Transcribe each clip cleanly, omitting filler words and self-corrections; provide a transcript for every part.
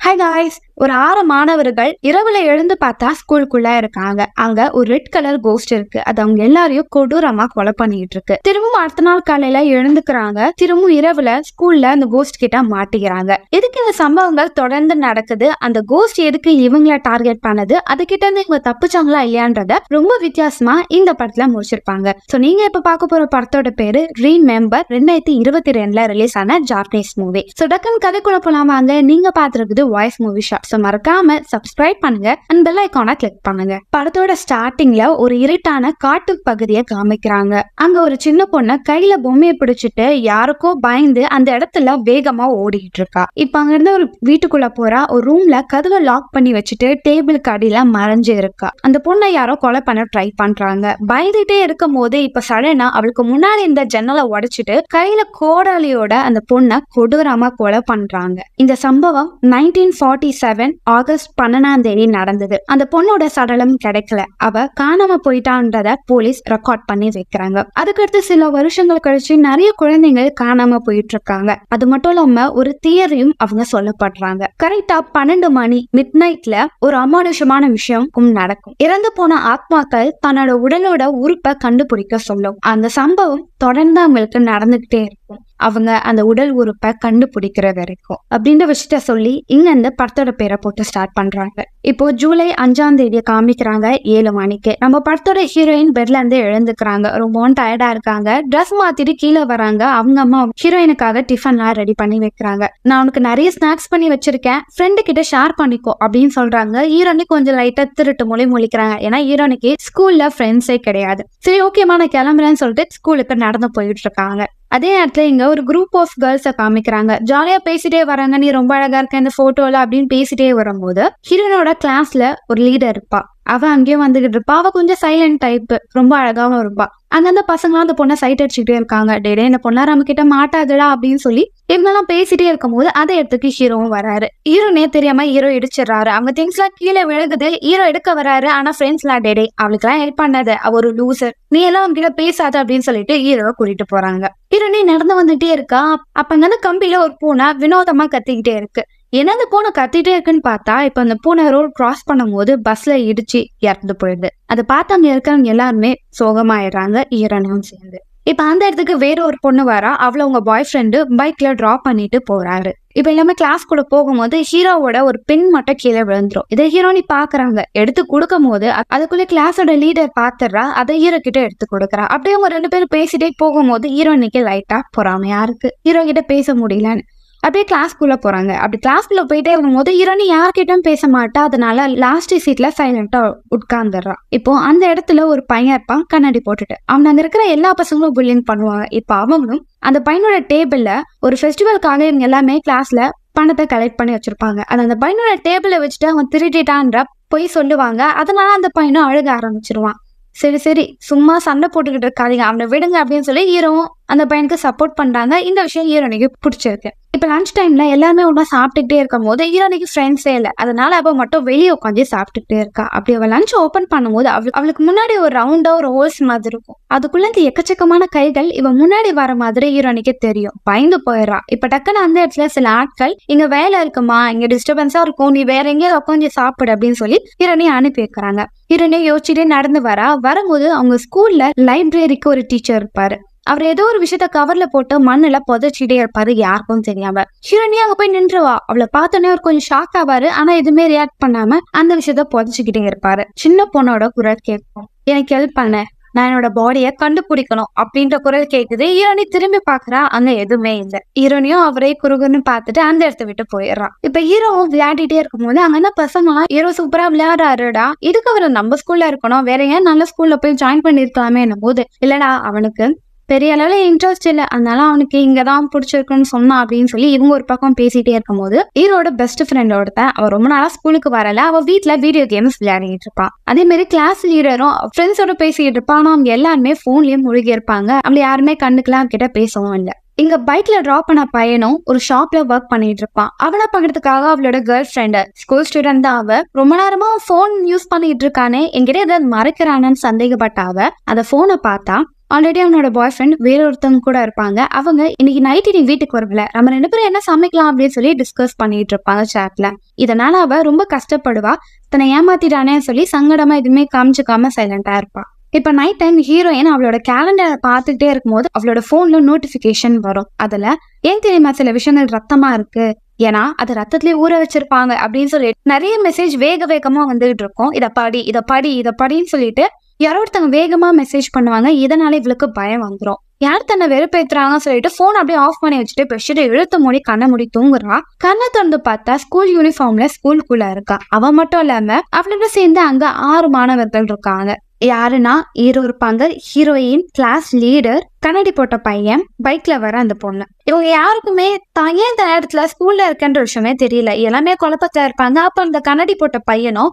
Hi guys, ஒரு 6 மாணவர்கள் இரவுல எழுந்து பார்த்தா ஸ்கூலுக்குள்ள இருக்காங்க. அங்க ஒரு ரெட் கலர் கோஸ்ட் இருக்கு. அது அவங்க எல்லாரையும் கொடூரமா கொலை பண்ணிட்டு இருக்கு. திரும்பவும் அடுத்த நாள் காலையில எழுந்துக்கிறாங்க. திரும்பவும் இரவுல ஸ்கூல்ல அந்த கோஸ்ட் கிட்ட மாட்டிக்கிறாங்க. எதுக்கு இந்த சம்பவங்கள் தொடர்ந்து நடக்குது, அந்த கோஸ்ட் எதுக்கு இவங்கள டார்கெட் பண்ணது, அது கிட்ட இருந்து இவங்க தப்பிச்சாங்களா இல்லையான்றத ரொம்ப வித்தியாசமா இந்த படத்துல முடிச்சிருப்பாங்க. சோ நீங்க இப்ப பார்க்க போற படத்தோட பேரு ரீமெம்பர். 2022ல ரிலீஸ் ஆன ஜாப்பனீஸ் மூவி. சோ டக்குன்னு கதைக்குள்ள போலாம் வாங்க. நீங்க பாத்துருக்குது வாய்ஸ் மூவி ஷாட். சோ மறக்காம சப்ஸ்கிரைப் பண்ணுங்க அண்ட் பெல் ஐகானை கிளிக் பண்ணுங்க. படத்தோட ஸ்டார்டிங்ல ஒரு இருட்டான காட்டு பகுதியை காமிக்கிறாங்க. அங்க ஒரு சின்ன பொண்ணு கையில பொம்மையை பிடிச்சிட்டு யாருக்கோ பயந்து அந்த இடத்துல வேகமா ஓடிட்டு இருக்கா. இப்ப அங்க இருந்து ஒரு வீட்டுக்குள்ள போறா. ஒரு ரூம்ல கதவை லாக் பண்ணி வச்சுட்டு டேபிளுக்கு அடியில மறைஞ்சு இருக்கா. அந்த பொண்ணை யாரோ கொலை பண்ண ட்ரை பண்றாங்க. பயந்துட்டே இருக்கும் போது இப்ப சடனா அவளுக்கு முன்னாடி இந்த ஜன்னலை உடைச்சிட்டு கையில கோடாலியோட அந்த பொண்ணை கொடூரமா கொலை பண்றாங்க. இந்த சம்பவம் 1947 ஆகஸ்ட் 12 நடந்தது. அந்த பொண்ணோட சடலம் கிடைக்கல. அவ காணாம போயிட்டான்றத போலீஸ் ரெக்கார்ட் பண்ணி வைக்கிறாங்க. அதுக்கடுத்து சில வருஷங்கள் கழிச்சு நிறைய குழந்தைகள் காணாம போயிட்டு இருக்காங்க. அது மட்டும் இல்லாம ஒரு தியரியும் அவங்க சொல்லப்படுறாங்க. கரெக்டா 12 மணி மிட் நைட்ல ஒரு அமானுஷமான விஷயம் நடக்கும். இறந்து போன ஆத்மாக்கள் தன்னோட உடலோட உறுப்பை கண்டுபிடிக்க சொல்லும். அந்த சம்பவம் தொடர்ந்து அவங்களுக்கு நடந்துகிட்டே இருக்கும். அவங்க அந்த உடல் உறுப்பை கண்டுபிடிக்கிற வரைக்கும் அப்படின்ற விஷயத்த சொல்லி இங்க இந்த படத்தோட பேரை போட்டு ஸ்டார்ட் பண்றாங்க. இப்போ ஜூலை 5 காமிக்கிறாங்க 7 மணிக்கு. நம்ம படத்தோட ஹீரோயின் பெட்ல இருந்து எழுந்துக்கிறாங்க. ரொம்ப டயர்டா இருக்காங்க. ட்ரெஸ் மாத்திட்டு கீழே வராங்க. அவங்க அம்மா ஹீரோயினுக்காக டிஃபன்லாம் ரெடி பண்ணி வைக்கிறாங்க. நான் உனக்கு நிறைய ஸ்நாக்ஸ் பண்ணி வச்சிருக்கேன், ஃப்ரெண்டு கிட்ட ஷேர் பண்ணிக்கோ அப்படின்னு சொல்றாங்க. ஹீரோனி கொஞ்சம் லைட்டா திருட்டு முழிக்கிறாங்க. ஏன்னா ஹீரோனிக்கு ஸ்கூல்ல ஃப்ரெண்ட்ஸே கிடையாது. சரி ஓகேமா நான் கிளம்புறேன்னு சொல்லிட்டு ஸ்கூலுக்கு நடந்து போயிட்டு இருக்காங்க. அதே நேரத்துல இங்க ஒரு குரூப் ஆஃப் கேர்ள்ஸ காமிக்கிறாங்க. ஜாலியா பேசிட்டே வராங்க. நீ ரொம்ப அழகா இருக்க இந்த போட்டோல அப்படின்னு பேசிட்டே வரும்போது ஹீரோனோட கிளாஸ்ல ஒரு லீடர் இருப்பா. அவ அங்கேயும் வந்துகிட்டு இருப்பா. அவ கொஞ்சம் சைலண்ட் டைப், ரொம்ப அழகாவும் இருப்பா. அந்தந்த பசங்களாம் அந்த பொண்ணை சைட் அடிச்சுக்கிட்டே இருக்காங்க. டேடே இந்த பொண்ணா நம்ம கிட்ட மாட்டாதுடா அப்படின்னு சொல்லி இவங்கெல்லாம் பேசிட்டே இருக்கும் போது அதை இடத்துக்கு ஹீரோவும் வராரு. ஹீரோனே தெரியாம ஹீரோ இடிச்சிடறாரு. அவங்க திங்ஸ் எல்லாம் கீழே விழுகுது. ஹீரோ எடுக்க வராரு. ஆனா ஃப்ரெண்ட்ஸ் எல்லாம் டேடே அவளுக்கு எல்லாம் ஹெல்ப் பண்ணாத, அவ ஒரு லூசர், நீ எல்லாம் அவங்க கிட்ட பேசாத அப்படின்னு சொல்லிட்டு ஹீரோவை கூட்டிட்டு போறாங்க. ஹீரோனி நடந்து வந்துட்டே இருக்கா. அப்ப அங்க கம்பியில ஒரு பூனை வினோதமா கத்திக்கிட்டே இருக்கு. என்ன அந்த பூனை கத்திட்டே இருக்குன்னு பார்த்தா இப்ப அந்த பூனை ரோட் கிராஸ் பண்ணும் போது பஸ்ல இடிச்சு இறந்து போயிடுது. அதை பார்த்து அங்க இருக்கிறவங்க எல்லாருமே சோகமாயிடுறாங்க, ஹீரோனும் சேர்ந்து. இப்ப அந்த இடத்துக்கு வேற ஒரு பொண்ணு வரா. அவள உங்க பாய் ஃப்ரெண்டு பைக்ல டிராப் பண்ணிட்டு போறாரு. இப்ப எல்லாமே கிளாஸ்குள்ள போகும்போது ஹீரோவோட ஒரு பென் மட்டும் கீழே விழுந்துரும். இதை ஹீரோனி பாக்குறாங்க. எடுத்து கொடுக்கும் போது அதுக்குள்ள கிளாஸோட லீடர் பாத்துறா. அதை ஹீரோ கிட்ட எடுத்து கொடுக்குறா. அப்படியே அவங்க 2 பேரும் பேசிட்டே போகும்போது ஹீரோனிக்கு லைட்டா பொறாமையா இருக்கு. ஹீரோ கிட்ட பேச முடியலன்னு அப்படியே கிளாஸ்குள்ள போறாங்க. அப்படி கிளாஸ்குள்ள போயிட்டே இருக்கும்போது ஹீரோனி யார்கிட்டும் பேச மாட்டா. அதனால லாஸ்ட் சீட்ல சைலண்டா உட்கார்ந்துடுறா. இப்போ அந்த இடத்துல ஒரு பையன் இருப்பான் கண்ணாடி போட்டுட்டு. அவன் அங்க இருக்கிற எல்லா பசங்களும் புல்லிங் பண்ணுவாங்க. இப்ப அவங்களும் அந்த பையனோட டேபிள்ல ஒரு ஃபெஸ்டிவலுக்காக இவங்க எல்லாமே கிளாஸ்ல பணத்தை கலெக்ட் பண்ணி வச்சிருப்பாங்க. அது அந்த பையனோட டேபிள வச்சுட்டு அவன் திருடிட்டான்ற போய் சொல்லுவாங்க. அதனால அந்த பையனும் அழுக ஆரம்பிச்சிருவான். சரி சும்மா சண்டை போட்டுக்கிட்டு இருக்காதீங்க, அவனை விடுங்க அப்படின்னு சொல்லி ஹீரோவும் அந்த பையனுக்கு சப்போர்ட் பண்றாங்க. இந்த விஷயம் ஹீரோனிக்கு பிடிச்சிருக்கு. இப்ப லஞ்ச் டைம்ல எல்லாருமே ஒன்னா சாப்பிட்டுக்கிட்டே இருக்கும் போது ஹீரோனிக்கு ஃப்ரெண்ட்ஸே இல்லை. அதனால அவ மட்டும் வெளியே உட்காந்து சாப்பிட்டுக்கிட்டே இருக்கா. அப்படி அவள் லஞ்ச் ஓபன் பண்ணும்போது அவளுக்கு முன்னாடி ஒரு ரவுண்டா ஒரு ஹோல்ஸ் மாதிரி இருக்கும். அதுக்குள்ள இந்த எக்கச்சக்கமான கைகள் இவ முன்னாடி வர மாதிரி ஹீரோனிக்கு தெரியும். பயந்து போயிடுறா. இப்ப டக்குன்னு அந்த இடத்துல சில ஆட்கள் இங்க வேலை இருக்குமா, இங்க டிஸ்டர்பன்ஸா இருக்கும், நீ வேற எங்கேயாவது உட்காந்து சாப்பிடு அப்படின்னு சொல்லி ஹீரோனி அனுப்பி வைக்கிறாங்க. ஹீரோனி யோசிச்சுட்டே நடந்து வரும்போது அவங்க ஸ்கூல்ல லைப்ரரிக்கு ஒரு டீச்சர் இருப்பாரு. அவர் ஏதோ ஒரு விஷயத்த கவர்ல போட்டு மண்ணுல புதைச்சிட்டே இருப்பாரு, யாருக்கும் தெரியாம. ஹீரோனி அங்க போய் நின்றுவா. அவளை பார்த்தோன்னே அவர் கொஞ்சம் ஷாக் ஆவாரு. ஆனா எதுவுமே ரியாக்ட் பண்ணாம அந்த விஷயத்த புதைச்சுக்கிட்டே இருப்பாரு. சின்ன பொண்ணோட குரல் கேட்கும். எனக்கு ஹெல்ப் பண்ண, நான் என்னோட பாடியை கண்டுபிடிக்கணும் அப்படின்ற குரல் கேக்குது. ஹீரோனி திரும்பி பாக்குறா. அங்க எதுவுமே இல்லை. ஹீரோனியும் அவரே குறுகுன்னு பார்த்துட்டு அந்த இடத்த விட்டு போயிடுறான். இப்ப ஹீரோவும் விளையாடிட்டே இருக்கும் போது அங்க என்ன பசங்க ஹீரோ சூப்பரா விளையாடுறாருடா, இதுக்கு அவர் நம்ம ஸ்கூல்ல இருக்கணும், வேற ஏன் நல்ல ஸ்கூல்ல போய் ஜாயின் பண்ணிருக்கலாமே என்னும் போது இல்லடா அவனுக்கு பெரிய அளவுல இன்ட்ரெஸ்ட் இல்லை, அதனால அவனுக்கு இங்கதான் பிடிச்சிருக்குன்னு சொன்னா அப்படின்னு சொல்லி இவங்க ஒரு பக்கம் பேசிட்டே இருக்கும் போது ஹீரோட பெஸ்ட் ஃப்ரெண்டோட அவ ரொம்ப நாளா ஸ்கூலுக்கு வரல. அவ வீட்டுல வீடியோ கேம்ஸ் விளையாடிட்டு இருப்பான். அதே மாதிரி கிளாஸ் லீடரும் ஃப்ரெண்ட்ஸோட பேசிட்டு இருப்பான். ஆனா அவங்க எல்லாருமே போன்லயும் மூழ்கி இருப்பாங்க. அப்படி யாருமே கண்டுக்கலாம் கிட்ட பேசவும் இல்லை. இங்க பைக்ல டிராப் பண்ண பையனும் ஒரு ஷாப்ல ஒர்க் பண்ணிட்டு இருப்பான். அவனை பாக்கிறதுக்காக அவளோட கேர்ள் ஃப்ரெண்ட் ஸ்கூல் ஸ்டூடெண்ட் தான். அவ ரொம்ப நேரமா போன் யூஸ் பண்ணிட்டு இருக்கானே, என்கிட்ட ஏதாவது மறைக்கிறானு சந்தேகப்பட்ட அவ அந்த போனை பார்த்தா ஆல்ரெடி அவனோட பாய் ஃப்ரெண்ட் வேற ஒருத்தவங்க கூட இருப்பாங்க. அவங்க இன்னைக்கு நைட்டு நீ வீட்டுக்கு வரல, நம்ம 2 பேரும் என்ன சமைக்கலாம் அப்படின்னு சொல்லி டிஸ்கஸ் பண்ணிட்டு இருப்பாங்க சாட்ல. இதனால அவ ரொம்ப கஷ்டப்படுவா. தன்னை ஏமாத்திட்டானே சொல்லி சங்கடமா எதுவுமே காமிச்சுக்காம சைலண்டா இருப்பா. இப்ப நைட் டைம் ஹீரோயின் அவளோட கேலண்டரை பார்த்துட்டே இருக்கும்போது அவளோட போன்ல நோட்டிபிகேஷன் வரும். அதுல ஏன் தெரியுமா சில விஷயங்கள் ரத்தமா இருக்கு, ஏன்னா அது ரத்தத்திலேயே ஊற வச்சிருப்பாங்க அப்படின்னு சொல்லி நிறைய மெசேஜ் வேக வேகமா வந்துகிட்டு இருக்கும். இத படி இத படி இத படின்னு சொல்லிட்டு யாரோ ஒருத்தவங்க வேகமா மெசேஜ் பண்ணுவாங்க. இதனால இவளுக்கு பயம் வந்துடும். யார் தன்னை வெறுப்பேத்துறாங்கன்னு சொல்லிட்டு போன் அப்படியே ஆஃப் பண்ணி வச்சுட்டு பெட்ஷீட்டை இழுத்து மூடி கண்ணை மூடி தூங்குறா. கண்ணை திறந்து பார்த்தா ஸ்கூல் யூனிஃபார்ம்ல ஸ்கூலுக்குள்ள இருக்கா. அவ மட்டும் இல்லாம அவளோட சேர்ந்து அங்க 6 மாணவர்கள் இருக்காங்க. யாருன்னா ஹீரோ இருப்பாங்க, ஹீரோயின், கிளாஸ் லீடர், கண்ணாடி போட்ட பையன், பைக்ல வர அந்த பொண்ணு. இவங்க யாருக்குமே தான் ஏன் இந்த நேரத்துல ஸ்கூல்ல இருக்கன்ற விஷயமே தெரியல. எல்லாமே குழப்பத்துல இருப்பாங்க. அப்ப அந்த கண்ணாடி போட்ட பையனும்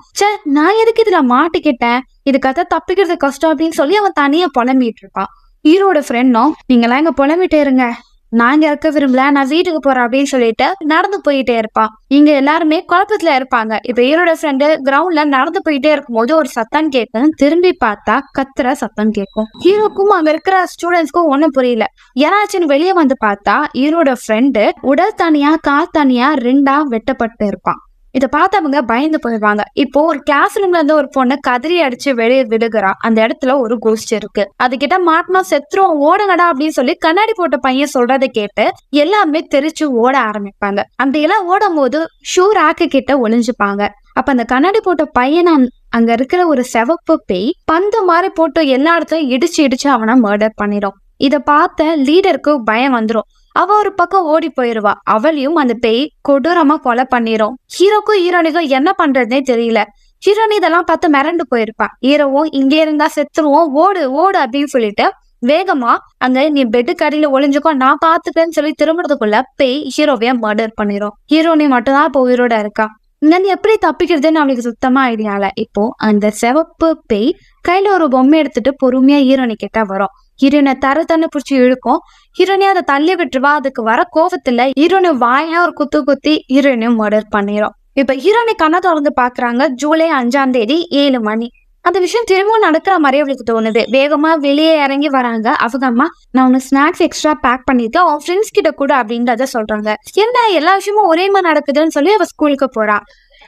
நான் எதுக்கு இதுல மாட்டிக்கிட்டேன், இதுக்காக தப்பிக்கிறது கஷ்டம் அப்படின்னு சொல்லி அவன் தனியா புலம்பிட்டு இருப்பான். ஹீரோட ஃப்ரெண்டும் நீங்களாம் இங்க புலம்பிட்டே இருங்க, நாங்க இருக்க விரும்பல, நான் வீட்டுக்கு போறேன் அப்படின்னு சொல்லிட்டு நடந்து போயிட்டே இருப்பான். இங்க எல்லாருமே குழப்பத்துல இருப்பாங்க. இப்ப ஹீரோட ஃப்ரெண்டு கிரவுண்ட்ல நடந்து போயிட்டே இருக்கும் போது ஒரு சத்தம் கேட்கும். திரும்பி பார்த்தா கத்துற சத்தம் கேட்கும். ஹீரோக்கும் அங்க இருக்கிற ஸ்டூடெண்ட்ஸ்க்கும் ஒண்ணும் புரியல. யாராச்சுன்னு வெளியே வந்து பார்த்தா ஹீரோட ஃப்ரெண்டு உடல் தனியா கால் தனியா 2ஆ வெட்டப்பட்டு இருப்பான். இதை பார்த்தவங்க பயந்து போயிடுவாங்க. இப்போ ஒரு கிளாஸ் ரூம்ல இருந்து ஒரு பொண்ணு கதறி அடிச்சு வெளியே விழுகிறா. அந்த இடத்துல ஒரு கோஸ்ட் இருக்கு. அது கிட்ட மாட்டினா செத்துரும், ஓடுங்கடா அப்படின்னு சொல்லி கண்ணாடி போட்ட பையன் சொல்றதை கேட்டு எல்லாமே தெரிச்சு ஓட ஆரம்பிப்பாங்க. அந்த எல்லாம் ஓடும் போது ஷூ ராக்கு கிட்ட ஒளிஞ்சுப்பாங்க. அப்ப அந்த கண்ணாடி போட்ட பையனை அங்க இருக்கிற ஒரு சிவப்பு பேய் பந்து மாதிரி போட்டு எல்லா இடத்துலயும் இடிச்சு அவனை மர்டர் பண்ணிடும். இத பார்த்த லீடருக்கு பயம் வந்துடும். அவ ஒரு பக்கம் ஓடி போயிருவா. அவளையும் அந்த பேய் கொடூரமா கொலை பண்ணிரும். ஹீரோக்கும் ஹீரோனிக்கும் என்ன பண்றதுனே தெரியல. ஹீரோனி இதெல்லாம் பார்த்து மிரண்டு போயிருப்பா. ஹீரோவும் இங்கே இருந்தா செத்துருவோம், ஓடு ஓடு அப்படின்னு சொல்லிட்டு வேகமா அங்க நீ பெட்டுக்கு அடியில ஒளிஞ்சுக்கோ, நான் பாத்துட்டேன்னு சொல்லி திரும்புறதுக்குள்ள பேய் ஹீரோவைய மர்டர் பண்ணிரும். ஹீரோனி மட்டும்தான் இப்போ உயிரோட இருக்கா. இங்க எப்படி தப்பிக்கிறதுன்னு அவளுக்கு சுத்தமா ஐடியால. இப்போ அந்த சிவப்பு பேய் கையில ஒரு பொம்மை எடுத்துட்டு பொறுமையா ஹீரோனி கிட்ட வரும். ஹீரோனை தர புடிச்சு இழுக்கும். ஹீரோனி அதை தள்ளி விட்டுருவா. அதுக்கு வர கோபத்துல ஹீரோனி வாயா ஒரு குத்தி ஹீரோனையும் மர்டர் பண்ணிரும். இப்ப ஹீரோனி கண்ணை திறந்து பாக்குறாங்க. ஜூலை 5ஆம் தேதி 7 மணி. அந்த விஷயம் திரும்பவும் நடக்கிற மாதிரி அவளுக்கு தோணுது. வேகமா வெளியே இறங்கி வராங்க. அவங்க அம்மா நான் உனக்கு ஸ்நாக்ஸ் எக்ஸ்ட்ரா பேக் பண்ணிருக்கேன், அவன் ஃப்ரெண்ட்ஸ் கிட்ட கூட அப்படின்றத சொல்றாங்க. என்ன எல்லா விஷயமும் ஒரே மாதிரி நடக்குதுன்னு சொல்லி அவ ஸ்கூலுக்கு போறா.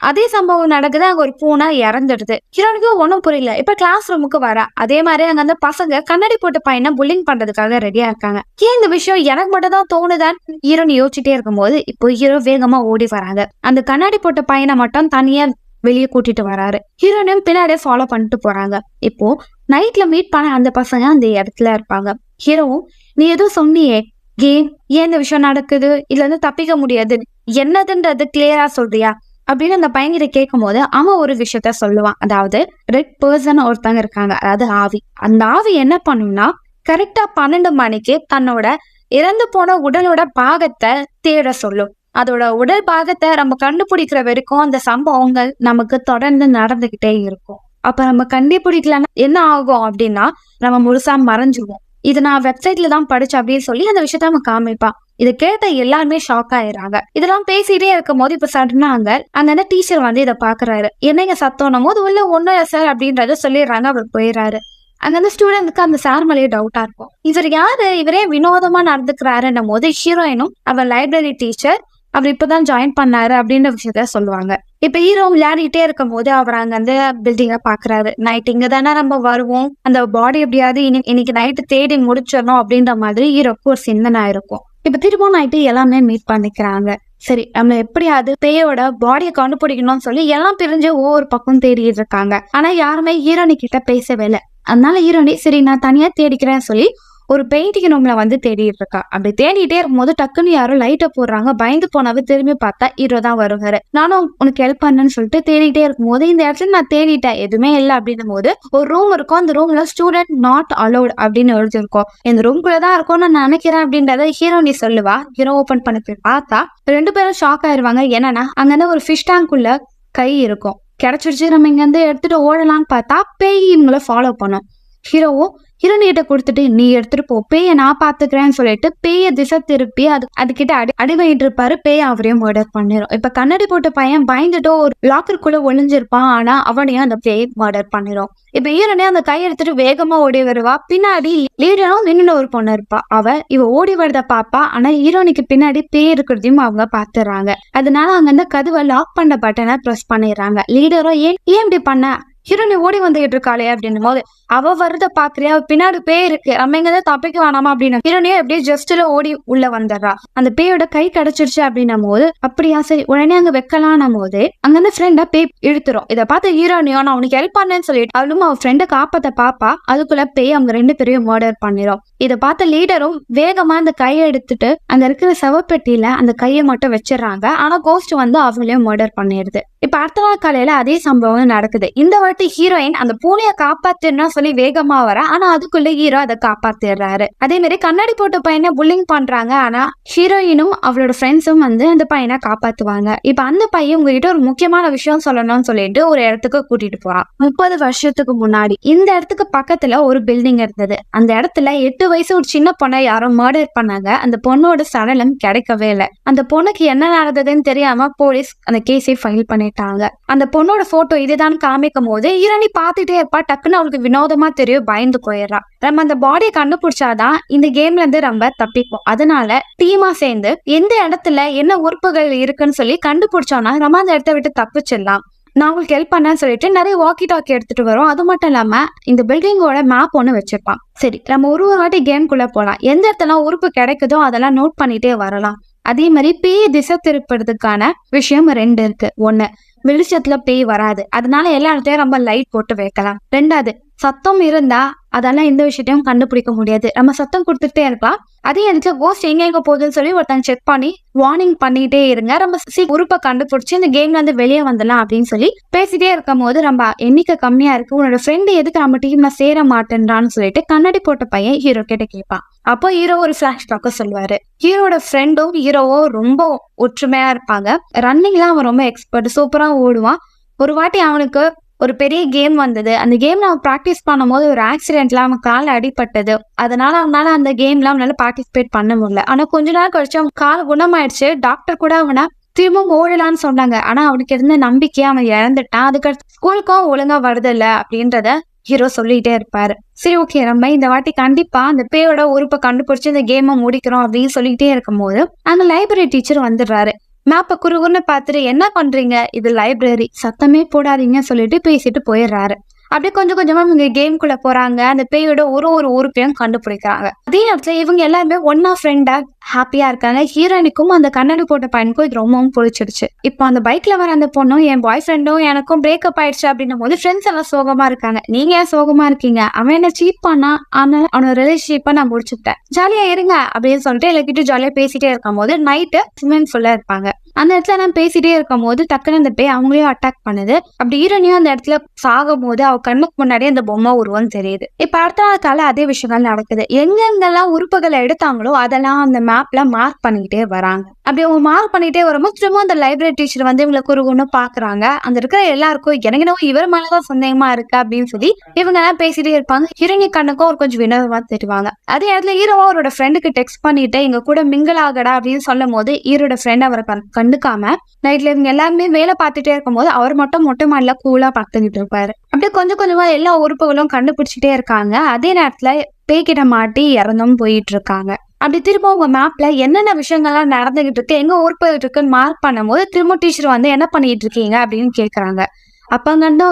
அதே சம்பவம் நடக்குது. அங்க ஒரு பூனை இறந்துடுது. ஹீரோனுக்கு ஒன்னும் புரியல. இப்ப கிளாஸ் ரூமுக்கு வரா. அதே மாதிரி அங்க அந்த பசங்க கண்ணாடி போட்ட பையனை புல்லிங் பண்றதுக்காக ரெடியா இருக்காங்க. ஏன் இந்த விஷயம் எனக்கு மட்டும் தான் தோணுதான்னு ஹீரோனி யோசிச்சுட்டே இருக்கும் போது இப்போ ஹீரோ வேகமா ஓடி வராங்க. அந்த கண்ணாடி போட்ட பையனை மட்டும் தனியா வெளியே கூட்டிட்டு வராரு. ஹீரோனையும் பின்னாடியே ஃபாலோ பண்ணிட்டு போறாங்க. இப்போ நைட்ல மீட் பண்ண அந்த பசங்க அந்த இடத்துல இருப்பாங்க. ஹீரோவும் நீ எதுவும் சொன்னியே, ஏன் இந்த விஷயம் நடக்குது, இதுல இருந்து தப்பிக்க முடியாது, என்னதுன்றது கிளியரா சொல்றியா அப்படின்னு அந்த பையன்கிட்ட கேட்கும் போது அவன் ஒரு விஷயத்த சொல்லுவான். அதாவது ரெட் பர்சன் ஒருத்தங்க இருக்காங்க, அதாவது ஆவி. அந்த ஆவி என்ன பண்ணும்னா கரெக்டா 12 மணிக்கு தன்னோட இறந்து போன உடலோட பாகத்தை தேட சொல்லும். அதோட உடல் பாகத்தை நம்ம கண்டுபிடிக்கிற வரைக்கும் அந்த சம்பவங்கள் நமக்கு தொடர்ந்து நடந்துகிட்டே இருக்கும். அப்ப நம்ம கண்டுபிடிக்கலன்னா என்ன ஆகும் அப்படின்னா நம்ம முழுசா மறைஞ்சிருவோம். இது நான் வெப்சைட்ல தான் படிச்சேன் அப்படின்னு சொல்லி அந்த விஷயத்த அவன் காமிப்பான். இதை கேட்ட எல்லாருமே ஷாக் ஆயிடுறாங்க. இதெல்லாம் பேசிட்டே இருக்கும் போது இப்ப சடனா அங்க டீச்சர் வந்து இதை பாக்குறாரு. என்னங்க சத்தம் போது உள்ள ஒண்ணும் இல்லை சார் அப்படின்றத சொல்லிடுறாங்க. அவர் போயிடுறாரு. அங்க அந்த ஸ்டூடெண்ட்க்கு அந்த சார் மேலேயே டவுட்டா இருக்கும். இவர் யாரு, இவரே வினோதமா நடந்துக்கிறாருன்னும் போது ஹீரோயினும் அவர் லைப்ரரி டீச்சர், அவர் இப்பதான் ஜாயின் பண்ணாரு அப்படின்ற விஷயத்த சொல்லுவாங்க. இப்ப ஹீரோ விளையாடிட்டே இருக்கும் போது அவர் அங்க அந்த பில்டிங்க பாக்குறாரு. நைட் இங்க தானே நம்ம வருவோம், அந்த பாடி எப்படியாவது இன்னைக்கு நைட்டு தேடி முடிச்சிடணும் அப்படின்ற மாதிரி ஹீரோக்கு ஒரு சிந்தனை இருக்கும். இப்ப திரும்பவும் நைட்டு எல்லாமே மீட் பண்ணிக்கிறாங்க. சரி நம்ம எப்படியாவது பேயோட பாடியை கண்டுபிடிக்கணும்னு சொல்லி எல்லாம் பிரிஞ்சு ஒவ்வொரு பக்கம் தேடிட்டு இருக்காங்க. ஆனா யாருமே ஹீரோனி கிட்ட பேசவே இல்லை. அதனால ஹீரோனி சரி நான் தனியா தேடிக்கிறேன்னு சொல்லி ஒரு பெயிண்டிங் ரூம்ல வந்து தேடிட்டு இருக்கா. அப்படி தேடிட்டே இருக்கும்போது டக்குன்னு யாரும் லைட்டை போடுறாங்க. பயந்து போனவ திரும்பி பார்த்தா ஹீரோ தான் வருவாரு. நானும் உனக்கு ஹெல்ப் பண்ணேன்னு சொல்லிட்டு தேடிட்டே இருக்கும் போது இந்த இடத்துல நான் தேடிட்டேன், எதுவுமே இல்லை அப்படின்னும் போது ஒரு ரூம் இருக்கும். அந்த ரூம்ல ஸ்டூடெண்ட் நாட் அலோட் அப்படின்னு எழுதிருக்கோம். இந்த ரூம்குள்ளதான் இருக்கும்னு நான் நினைக்கிறேன் அப்படின்றத ஹீரோனி சொல்லுவா. ஹீரோ ஓபன் பண்ணி போய் பார்த்தா 2 பேரும் ஷாக் ஆயிருவாங்க. என்னன்னா அங்க ஒரு ஃபிஷ் டேங்க்குள்ள கை இருக்கும். கிடைச்சிருச்சு, நம்ம இங்க இருந்து எடுத்துட்டு ஓடலான்னு பார்த்தா பேய் இவங்களை ஃபாலோ பண்ணும். ஹீரோவும் ஹீரோனிகிட்ட கொடுத்துட்டு நீ எடுத்துட்டு போ, பேய நான் பாத்துக்கிறேன்னு சொல்லிட்டு பேய திசை திருப்பி அதுகிட்ட அடி வாங்கிட்டு இருப்பாரு. பேய அவரையும் மர்டர் பண்ணிரும். இப்ப கண்ணாடி போட்ட பையன் பயந்துட்டு ஒரு லாக்கருக்குள்ள ஒளிஞ்சிருப்பான். ஆனா அவனையும் அந்த பேய் மர்டர் பண்ணிரும். இப்ப ஹீரோனே அந்த கையை எடுத்துட்டு வேகமா ஓடி வருவா. பின்னாடி லீடரும் நின்று ஒரு பொண்ணு இருப்பா. இவ ஓடி வரத பாப்பா. ஆனா ஹீரோனிக்கு பின்னாடி பேய் இருக்கிறதையும் அவங்க பாத்துறாங்க. அதனால அங்க அந்த கதவை லாக் பண்ண பட்டனை பிரஸ் பண்ணிடுறாங்க. லீடரும் ஏன் இப்படி பண்ண, ஹீரோனி ஓடி வந்துகிட்டு இருக்காளே அப்படின்னும் போது அவ வருத பாக்குறியா, பின்னாடி பேய் இருக்கு, நம்ம எங்க தப்பிக்க வேணாமா அப்படின்னு ஹீரோனியே அப்படியே ஜஸ்ட்ல ஓடி உள்ள வந்துடுறா. அந்த பேயோட கை கிடைச்சிருச்சு அப்படின்னும் போது அப்படியா சரி உடனே அங்க வைக்கலான்னும் போது அங்க அந்த ஃப்ரெண்டா பேய் இழுத்துரும். இதை பார்த்து ஹீரோனியோ நான் அவனுக்கு ஹெல்ப் பண்ணேன்னு சொல்லிட்டு அவளும் அவன் ஃப்ரெண்டை காப்பாத்த பாப்பா. அதுக்குள்ள பேய் அவங்க 2 பேரையும் மர்டர் பண்ணிரும். இதை பார்த்த லீடரும் வேகமா அந்த கையை எடுத்துட்டு அங்க இருக்கிற சவப்பெட்டியில அந்த கையை மட்டும் வச்சிடறாங்க. ஆனா கோஸ்ட் வந்து அவங்களையும் மர்டர் பண்ணிடுது. இப்ப அடுத்த நாள் காலையில அதே சம்பவம் நடக்குது. இந்த வாட்டி ஹீரோயின் அந்த பூனையை காப்பாத்துன்னா சொல்லி வேகமா வர, ஆனா அதுக்குள்ள ஹீரோ அதை காப்பாத்திடுறாரு. அதே மாதிரி கண்ணாடி போட்ட பையனை புல்லிங் பண்றாங்க. ஆனா ஹீரோயினும் அவளோட ஃப்ரெண்ட்ஸும் வந்து அந்த பையனை காப்பாத்துவாங்க. இப்ப அந்த பையன் உங்ககிட்ட ஒரு முக்கியமான விஷயம் சொல்லணும்னு சொல்லிட்டு ஒரு இடத்துக்கு கூட்டிட்டு போறான். 30 வருஷத்துக்கு முன்னாடி இந்த இடத்துக்கு பக்கத்துல ஒரு பில்டிங் இருந்தது. அந்த இடத்துல 8 வயசு ஒரு சின்ன பொண்ணை யாரோ மர்டர் பண்ணாங்க. அந்த பொண்ணோட சடலம் கிடைக்கவே இல்லை. அந்த பொண்ணுக்கு என்ன நடந்ததுன்னு தெரியாம போலீஸ் அந்த கேஸை ஃபைல் பண்ணிட்டாங்க. அந்த பொண்ணோட போட்டோ இதுதான் காமிக்கும் போது ஹீரோனி பாத்துட்டே இருப்பா. டக்குன்னு அவளுக்கு வினோதமா தெரியும், பயந்து போயிடுறா. நம்ம அந்த பாடியை கண்டுபிடிச்சாதான் இந்த கேம்ல இருந்து நம்ம தப்பிப்போம். அதனால டீமா சேர்ந்து எந்த இடத்துல என்ன உறுப்புகள் இருக்குன்னு சொல்லி கண்டுபிடிச்சோம்னா நம்ம அந்த இடத்த விட்டு தப்பிச்சிடலாம். நான் உங்களுக்கு ஹெல்ப் பண்ணேன்னு சொல்லிட்டு நிறைய வாக்கி டாக்கி எடுத்துட்டு வரோம். அது மட்டும் இல்லாம இந்த பில்டிங்கோட மேப் ஒண்ணு வச்சிருப்பான். சரி நம்ம ஒரு வாட்டி கேம்குள்ள போலாம். எந்த இடத்துல உறுப்பு கிடைக்குதோ அதெல்லாம் நோட் பண்ணிட்டே வரலாம். அதே மாதிரி பேய் திசை திருப்பறதுக்கான விஷயம் 2 இருக்கு. 1 வெளிச்சத்துல பேய் வராது, அதனால எல்லா இடத்தையும் நம்ம லைட் போட்டு வைக்கலாம். 2வது சத்தம் இருந்தா அதெல்லாம் எந்த விஷயத்தையும் கண்டுபிடிக்க முடியாது, நம்ம சத்தம் கொடுத்துட்டே இருக்கலாம். அதே இடத்துல கோஸ்ட் எங்க போகுதுன்னு சொல்லி ஒருத்தங்க செக் பண்ணி வார்னிங் பண்ணிட்டே இருங்க. நம்ம உறுப்பை கண்டுபிடிச்சு இந்த கேம்ல இருந்து வெளியே வந்துடலாம் அப்படின்னு சொல்லி பேசிட்டே இருக்கும் போது நம்ம எண்ணிக்கை கம்மியா இருக்கு, உன்னோட ஃப்ரெண்டு எதுக்கு நம்ம டீம்ல சேர மாட்டேன்றான்னு சொல்லிட்டு கண்ணாடி போட்ட பையன் ஹீரோ கிட்ட கேட்பான். அப்போ ஹீரோ ஒரு பிளாஷ்பேக்க சொல்லுவாரு. ஹீரோட ஃப்ரெண்டும் ஹீரோவும் ரொம்ப ஒற்றுமையா இருப்பாங்க. ரன்னிங்லாம் அவன் ரொம்ப எக்ஸ்பர்ட், சூப்பரா ஓடுவான். ஒரு வாட்டி அவனுக்கு ஒரு பெரிய கேம் வந்தது. அந்த கேம்ல அவன் ப்ராக்டிஸ் பண்ணும் போது ஒரு ஆக்சிடென்ட்ல அவன் கால் அடிபட்டது. அதனால அவனால அந்த கேம்ல அவனால பார்ட்டிசிபேட் பண்ண முடியல. ஆனா கொஞ்ச நாள் கழிச்சு அவன் கால் குணமாயிடுச்சு. டாக்டர் கூட அவனை திரும்பவும் ஓடலான்னு சொன்னாங்க. ஆனா அவனுக்கு இருந்த நம்பிக்கையை அவன் இழந்துட்டான். அதுக்கடுத்து ஸ்கூலுக்கும் ஒழுங்கா வருதில்ல அப்படின்றத ஹீரோ சொல்லிட்டே இருப்பாரு. சரி ஓகே, நம்ம இந்த வாட்டி கண்டிப்பா அந்த பேயோட உறுப்பை கண்டுபிடிச்சு இந்த கேமை முடிக்கிறோம் அப்படின்னு சொல்லிட்டே இருக்கும் போது அந்த லைப்ரரி டீச்சர் வந்துடுறாரு. மேப்ப குறுகுன்னு பார்த்துட்டு என்ன பண்றீங்க, இது லைப்ரரி, சத்தமே போடாதீங்க சொல்லிட்டு பேசிட்டு போயிடுறாரு. அப்படியே கொஞ்சம் கொஞ்சமா இவங்க கேம்குள்ள போறாங்க. அந்த பேயோட ஒரு உறுப்பையும் கண்டுபிடிக்கிறாங்க. அதே நேரத்துல இவங்க எல்லாருமே ஒன்னா ஃப்ரெண்டா ஹாப்பியா இருக்காங்க. ஹீரோயினுக்கும் அந்த கண்ணாடி போட்ட பையனுக்கும் இது ரொம்பவும் பிடிச்சிருச்சு. இப்போ அந்த பைக்ல வர அந்த பொண்ணும் என் பாய் ஃப்ரெண்டும் எனக்கும் பிரேக்கப் ஆயிடுச்சு அப்படின்னும் போது ஃப்ரெண்ட்ஸ் எல்லாம் சோகமா இருக்காங்க. நீங்க ஏன் சோகமா இருக்கீங்க, அவன் என்ன சீட் பண்ணா, ஆனா அவனோட ரிலேஷன்ஷிப்பை நான் முடிச்சுட்டேன், ஜாலியா இருங்க அப்படின்னு சொல்லிட்டு எல்லாக்கிட்டும் ஜாலியா பேசிட்டே இருக்கும் போது நைட்டு ஸ்விம்மிங் ஃபுல்லா இருப்பாங்க. அந்த இடத்துல நான் பேசிட்டே இருக்கும் போது டக்குன்னு அந்த பேய் அவங்களையும் அட்டாக் பண்ணுது. அப்படி ஹீரோனியும் அந்த இடத்துல சாகும் போது அவ கண்ணுக்கு முன்னாடியே அந்த பொம்மை உருவம் தெரியுது. இப்ப அடுத்த நாள் கால அதே விஷயங்கள் நடக்குது. எங்கெங்கெல்லாம் உறுப்புகளை எடுத்தாங்களோ அதெல்லாம் அந்த மேப்ல மார்க் பண்ணிக்கிட்டே வராங்க. அப்படி அவங்க மார்க் பண்ணிட்டே வரும்போது திரும்ப அந்த லைப்ரரி டீச்சர் வந்து இவங்களை குறுகுன்னு பாக்குறாங்க. அந்த இருக்கிற எல்லாருக்கும் எனக்கு இவர் மேலதான் சந்தேகமா இருக்கு அப்படின்னு சொல்லி இவங்க எல்லாம் பேசிட்டே இருப்பாங்க. ஹீரோனி கண்ணுக்கும் ஒரு கொஞ்சம் வினோதமா தெரிவாங்க. அதே இடத்துல ஹீரோவா அவரோட ஃப்ரெண்டுக்கு டெக்ஸ்ட் பண்ணிட்டு எங்க கூட மிங்கிள் ஆகடா அப்படின்னு சொல்லும் போது ஹீரோட ஃப்ரெண்ட் அவரை கண்டுக்காம நைட்ல இவங்க எல்லாருமே வேலை பார்த்துட்டே இருக்கும் போது அவர் மட்டும் மொட்டை மாடில கூலா பார்த்துக்கிட்டு இருப்பாரு. அப்படியே கொஞ்சம் கொஞ்சமா எல்லா உறுப்புகளும் கண்டுபிடிச்சிட்டே இருக்காங்க. அதே நேரத்துல பேய்கிட்ட மாட்டி இறந்தும் போயிட்டு இருக்காங்க. அப்படி திரும்ப உங்க மேப்ல என்னென்ன விஷயங்கள்லாம் நடந்துகிட்டு இருக்கு, எங்க உறுப்புகள் இருக்குன்னு மார்க் பண்ணும் போது திரும்ப டீச்சர் வந்து என்ன பண்ணிட்டு இருக்கீங்க அப்படின்னு கேக்குறாங்க. அப்ப அங்கிருந்த